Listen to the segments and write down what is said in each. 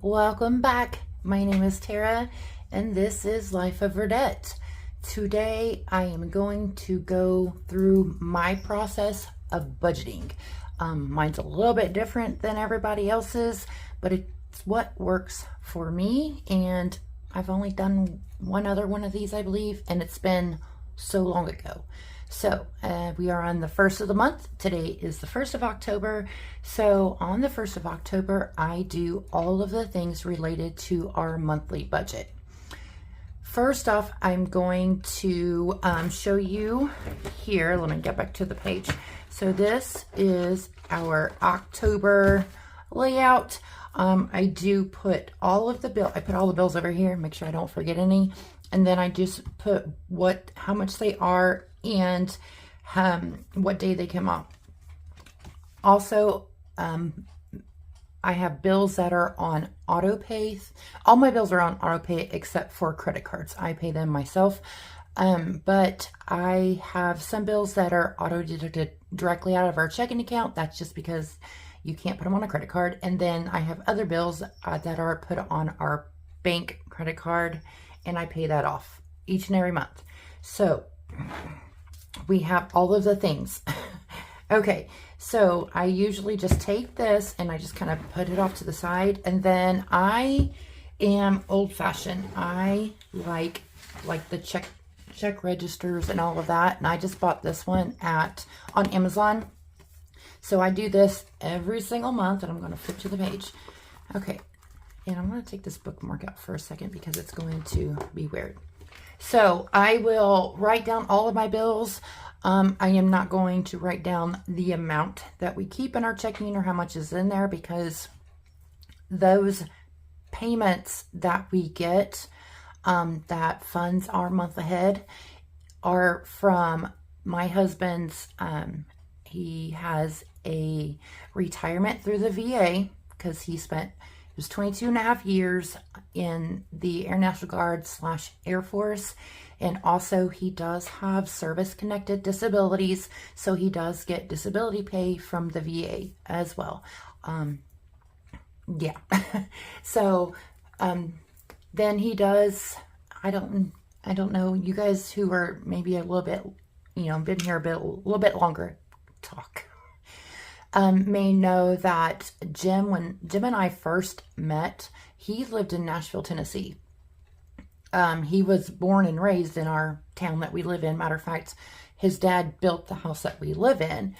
Welcome back. My name is Tara and this is Life of Verdette. Today I am going to go through my process of budgeting. Mine's a little bit different than everybody else's, but it's what works for me, and I've only done one other one of these, I believe, and it's been so long ago. So we are on the 1st of the month. Today is the 1st of October. So on the 1st of October, I do all of the things related to our monthly budget. First off, I'm going to show you here. Let me get back to the page. So this is our October layout. I do put all of the bills. I put all the bills over here, make sure I don't forget any. And then I just put how much they are and what day they come out. Also, I have bills that are on auto pay. All my bills are on auto pay except for credit cards. I pay them myself. But I have some bills that are auto deducted directly out of our checking account. That's just because you can't put them on a credit card. And then I have other bills that are put on our bank credit card, and I pay that off each and every month. So we have all of the things. Okay, so I usually just take this and I just kind of put it off to the side, and then I am old-fashioned. I like the check registers and all of that, and I just bought this one on Amazon. So I do this every single month, and I'm going to flip to the page. Okay, and I'm going to take this bookmark out for a second because it's going to be weird. So I will write down all of my bills. I am not going to write down the amount that we keep in our checking or how much is in there, because those payments that we get that funds our month ahead are from my husband's. He has a retirement through the VA because he was 22 and a half years in the Air National Guard / Air Force. And also he does have service-connected disabilities, so he does get disability pay from the VA as well. Yeah. So then he does, I don't know, you guys who are maybe a little bit, been here a little bit longer, may know that when Jim and I first met, he lived in Nashville, Tennessee. He was born and raised in our town that we live in. Matter of fact, his dad built the house that we live in.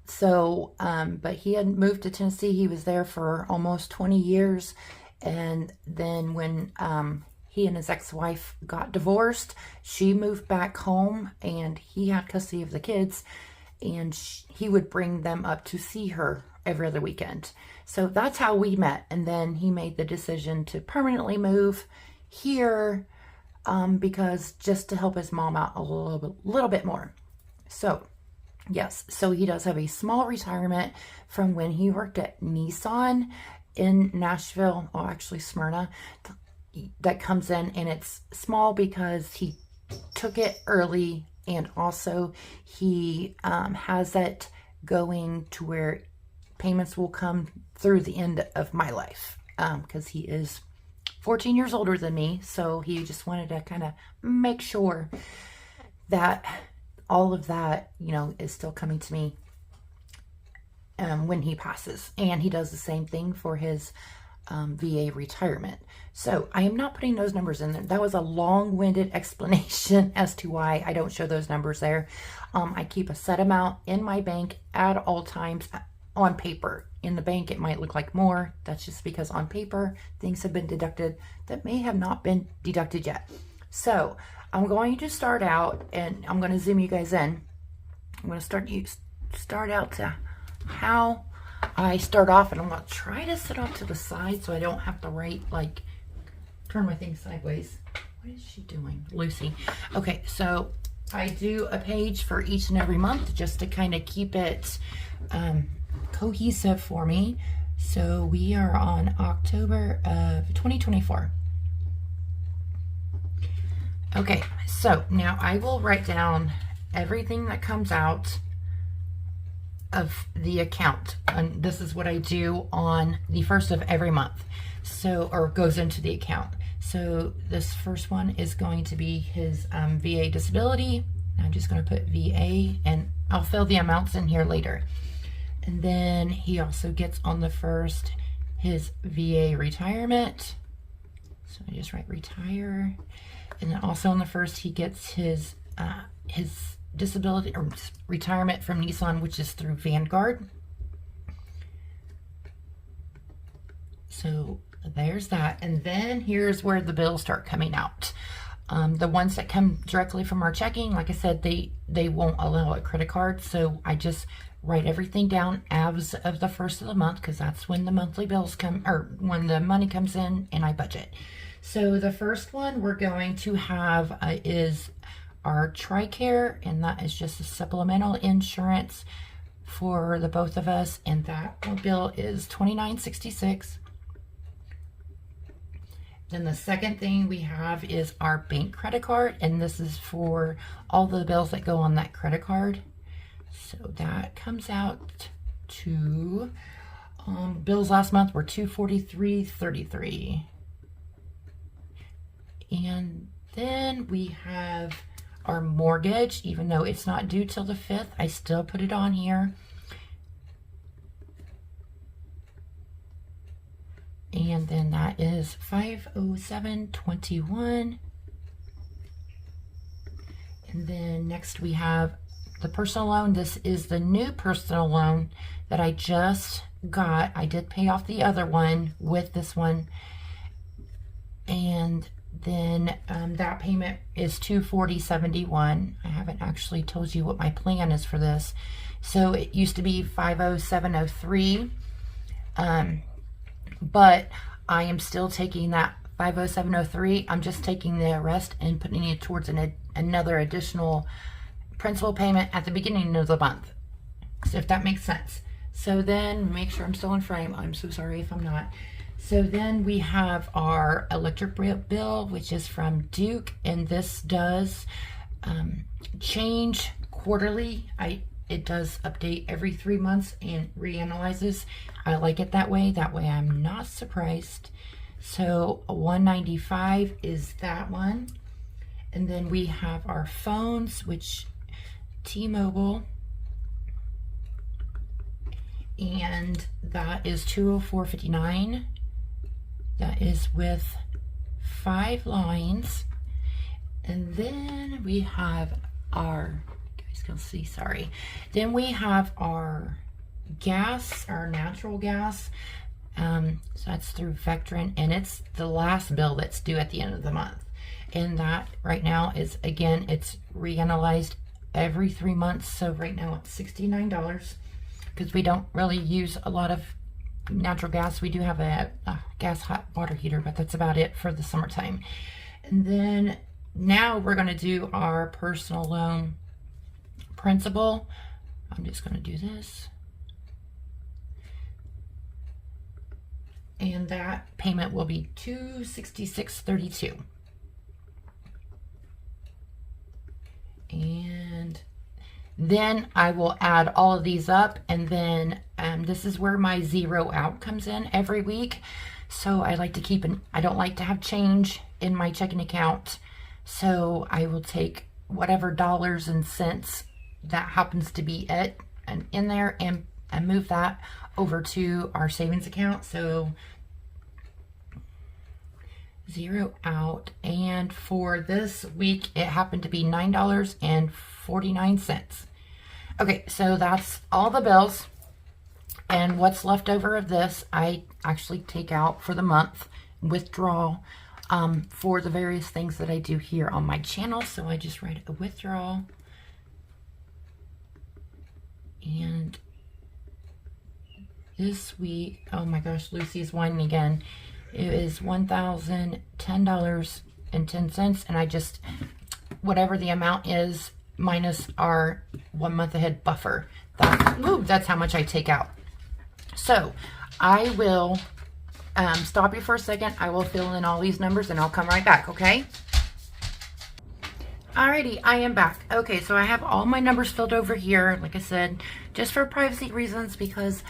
So, but he had moved to Tennessee. He was there for almost 20 years. And then when he and his ex-wife got divorced, she moved back home and he had custody of the kids. And he would bring them up to see her every other weekend. So that's how we met. And then he made the decision to permanently move here because just to help his mom out a little bit more. So yes, so he does have a small retirement from when he worked at Nissan in Nashville, or actually Smyrna, that comes in, and it's small because he took it early. And also he has it going to where payments will come through the end of my life, because he is 14 years older than me. So he just wanted to kind of make sure that all of that, is still coming to me when he passes. And he does the same thing for his VA retirement. So I am not putting those numbers in there. That was a long-winded explanation as to why I don't show those numbers there. I keep a set amount in my bank at all times on paper. In the bank, it might look like more. That's just because on paper, things have been deducted that may have not been deducted yet. So I'm going to start out, and I'm going to zoom you guys in. I'm going to start out to how I start off, and I'm going to try to sit off to the side so I don't have to turn my thing sideways. What is she doing? Lucy. Okay, so I do a page for each and every month just to kind of keep it cohesive for me. So we are on October of 2024. Okay, so now I will write down everything that comes out of the account. And this is what I do on the first of every month. So, or goes into the account. So this first one is going to be his VA disability. I'm just going to put VA, and I'll fill the amounts in here later. And then he also gets on the first his VA retirement. So I just write retire. And then also on the first he gets his disability or retirement from Nissan, which is through Vanguard. So there's that. And then here's where the bills start coming out. The ones that come directly from our checking, like I said, they won't allow a credit card. So I just write everything down as of the first of the month, because that's when the monthly bills come, or when the money comes in, and I budget. So the first one we're going to have is our TRICARE, and that is just a supplemental insurance for the both of us, and that bill is $29.66. Then the second thing we have is our bank credit card, and this is for all the bills that go on that credit card. So that comes out to bills last month were $243.33. And then we have our mortgage. Even though it's not due till the 5th, I still put it on here. And then that is $507.21. And then next we have the personal loan. This is the new personal loan that I just got. I did pay off the other one with this one. And then that payment is $240.71. I haven't actually told you what my plan is for this. So it used to be $507.03. But I am still taking that $507.03. I'm just taking the rest and putting it towards another additional principal payment at the beginning of the month. So if that makes sense. So then make sure I'm still in frame. I'm so sorry if I'm not. So then we have our electric bill, which is from Duke, and this does change quarterly. It does update every 3 months and reanalyzes. I like it that way. That way I'm not surprised. So $195 is that one. And then we have our phones, which T-Mobile, and that is $204.59. That is with 5 lines. And then we have our, you guys can see, sorry. Then we have our gas, our natural gas. So that's through Vectren, and it's the last bill that's due at the end of the month. And that right now is, again, it's reanalyzed every 3 months. So right now it's $69, because we don't really use a lot of natural gas. We do have a gas hot water heater, but that's about it for the summertime. And then now we're going to do our personal loan principal. I'm just going to do this. And that payment will be $266.32. And then I will add all of these up, and then this is where my zero out comes in every week. So I like to keep I don't like to have change in my checking account. So I will take whatever dollars and cents that happens to be in there and move that over to our savings account. So zero out, and for this week it happened to be $9.49. Okay, so that's all the bills, and what's left over of this I actually take out for the month, withdraw for the various things that I do here on my channel. So I just write a withdrawal, and this week, oh my gosh, Lucy is whining again. It is $1,010.10, and I just, whatever the amount is minus our 1 month ahead buffer, that's how much I take out. So I will stop you for a second. I will fill in all these numbers and I'll come right back, okay? Alrighty, I am back. Okay, so I have all my numbers filled over here, like I said, just for privacy reasons, because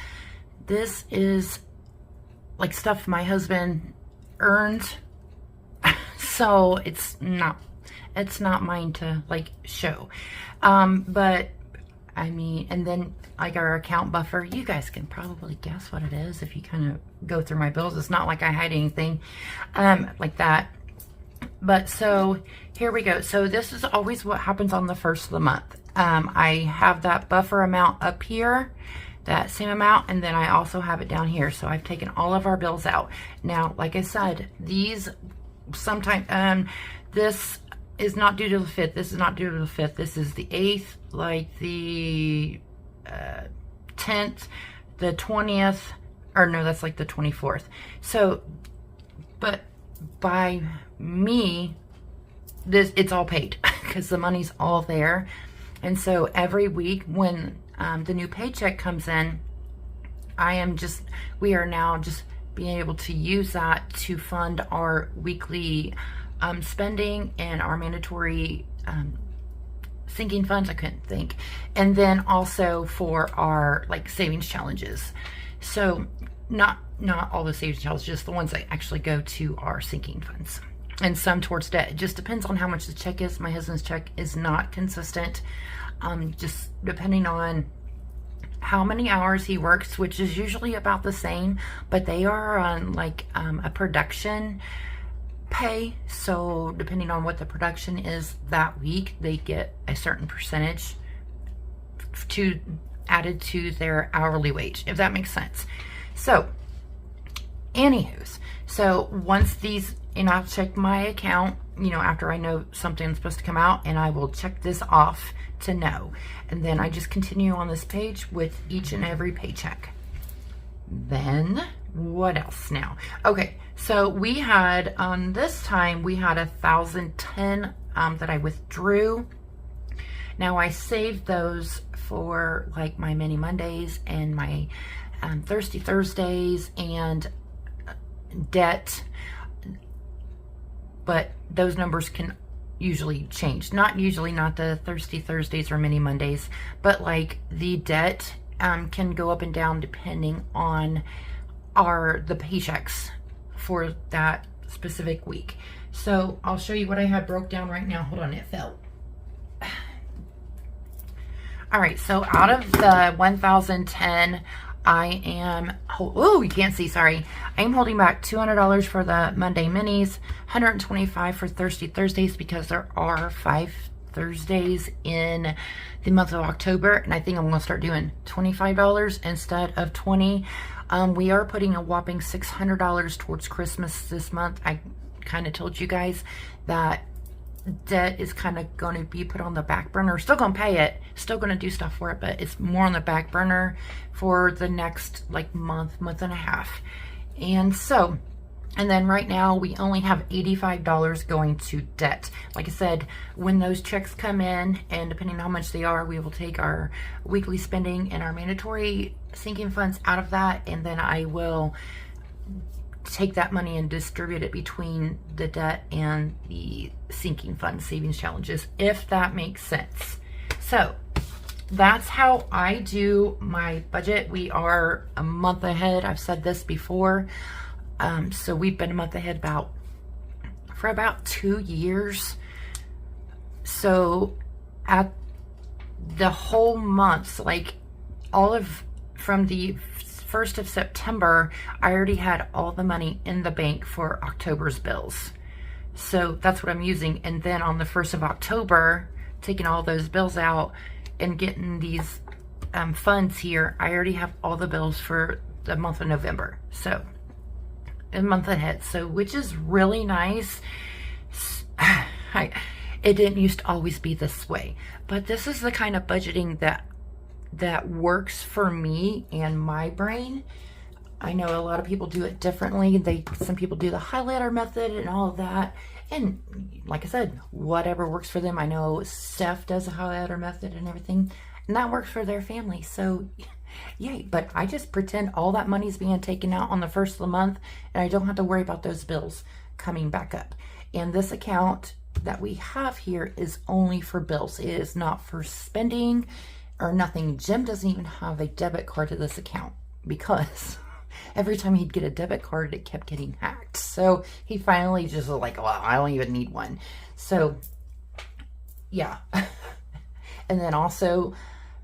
this is like stuff my husband earned. So it's not mine to like show. But I mean, and then like our account buffer, you guys can probably guess what it is if you kind of go through my bills. It's not like I hide anything like that. But so here we go. So this is always what happens on the first of the month. I have that buffer amount up here, that same amount, and then I also have it down here. So I've taken all of our bills out. Now, like I said, these sometimes, this is not due to the 5th. This is not due to the 5th. This is the 8th, like the 10th, the 20th, or no, that's like the 24th. So, but by me, it's all paid because the money's all there. And so every week when the new paycheck comes in, we are now just being able to use that to fund our weekly spending and our mandatory sinking funds. I couldn't think. And then also for our like savings challenges. So not all the savings challenges, just the ones that actually go to our sinking funds. And some towards debt. It just depends on how much the check is. My husband's check is not consistent. Just depending on how many hours he works, which is usually about the same, but they are on like a production pay. So depending on what the production is that week, they get a certain percentage added to their hourly wage, if that makes sense. So anywho's, so once these, and I'll check my account, you know, after I know something's supposed to come out, and I will check this off to know. And then I just continue on this page with each and every paycheck. Then what else now? Okay, so we had, this time we had 1,010 that I withdrew. Now I saved those for like my mini Mondays and my Thirsty Thursdays and debt. But those numbers can usually change. Not the Thirsty Thursdays or mini Mondays, but like the debt can go up and down depending on the paychecks for that specific week. So I'll show you what I have broke down right now. Hold on, it fell. All right, so out of the 1,010, I am, oh, you can't see, sorry. I am holding back $200 for the Monday minis, $125 for Thirsty Thursdays because there are 5 Thursdays in the month of October, and I think I'm gonna start doing $25 instead of $20. We are putting a whopping $600 towards Christmas this month. I kind of told you guys that debt is kind of going to be put on the back burner. Still going to pay it, still going to do stuff for it, but it's more on the back burner for the next like month and a half. And so, and then right now we only have $85 going to debt. Like I said, when those checks come in, and depending on how much they are, we will take our weekly spending and our mandatory sinking funds out of that, and then I will take that money and distribute it between the debt and the sinking fund savings challenges, if that makes sense. So that's how I do my budget. We are a month ahead. I've said this before. So we've been a month ahead for about 2 years. So at the whole month, like from the 1st of September, I already had all the money in the bank for October's bills. So that's what I'm using. And then on the 1st of October, taking all those bills out and getting these funds here, I already have all the bills for the month of November. So a month ahead. So, which is really nice. It didn't used to always be this way, but this is the kind of budgeting that works for me and my brain. I know a lot of people do it differently. Some people do the highlighter method and all of that. And like I said, whatever works for them. I know Steph does a highlighter method and everything, and that works for their family. So yay. But I just pretend all that money's being taken out on the 1st of the month, and I don't have to worry about those bills coming back up. And this account that we have here is only for bills. It is not for spending or nothing. Jim doesn't even have a debit card to this account because every time he'd get a debit card, it kept getting hacked. So he finally just was like, well, I don't even need one. So yeah. And then also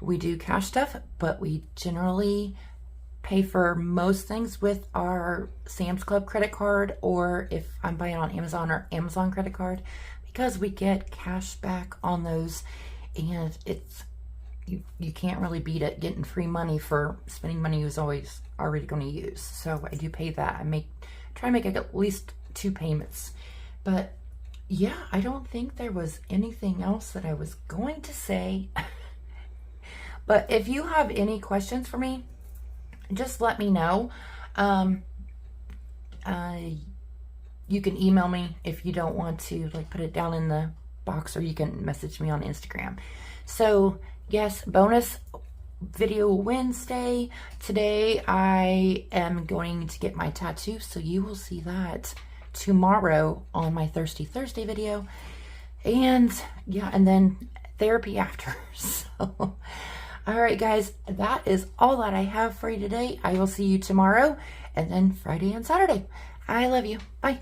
we do cash stuff, but we generally pay for most things with our Sam's Club credit card, or if I'm buying on Amazon, or Amazon credit card, because we get cash back on those, and it's you can't really beat it getting free money for spending money you was always already going to use. So I do pay that. I try to make at least 2 payments. But yeah, I don't think there was anything else that I was going to say. But if you have any questions for me, just let me know. You can email me if you don't want to like put it down in the box, or you can message me on Instagram. So yes, bonus video Wednesday. Today I am going to get my tattoo, so you will see that tomorrow on my Thirsty Thursday video. And yeah, and then therapy after. So all right, guys, that is all that I have for you today. I will see you tomorrow, and then Friday and Saturday. I love you. Bye.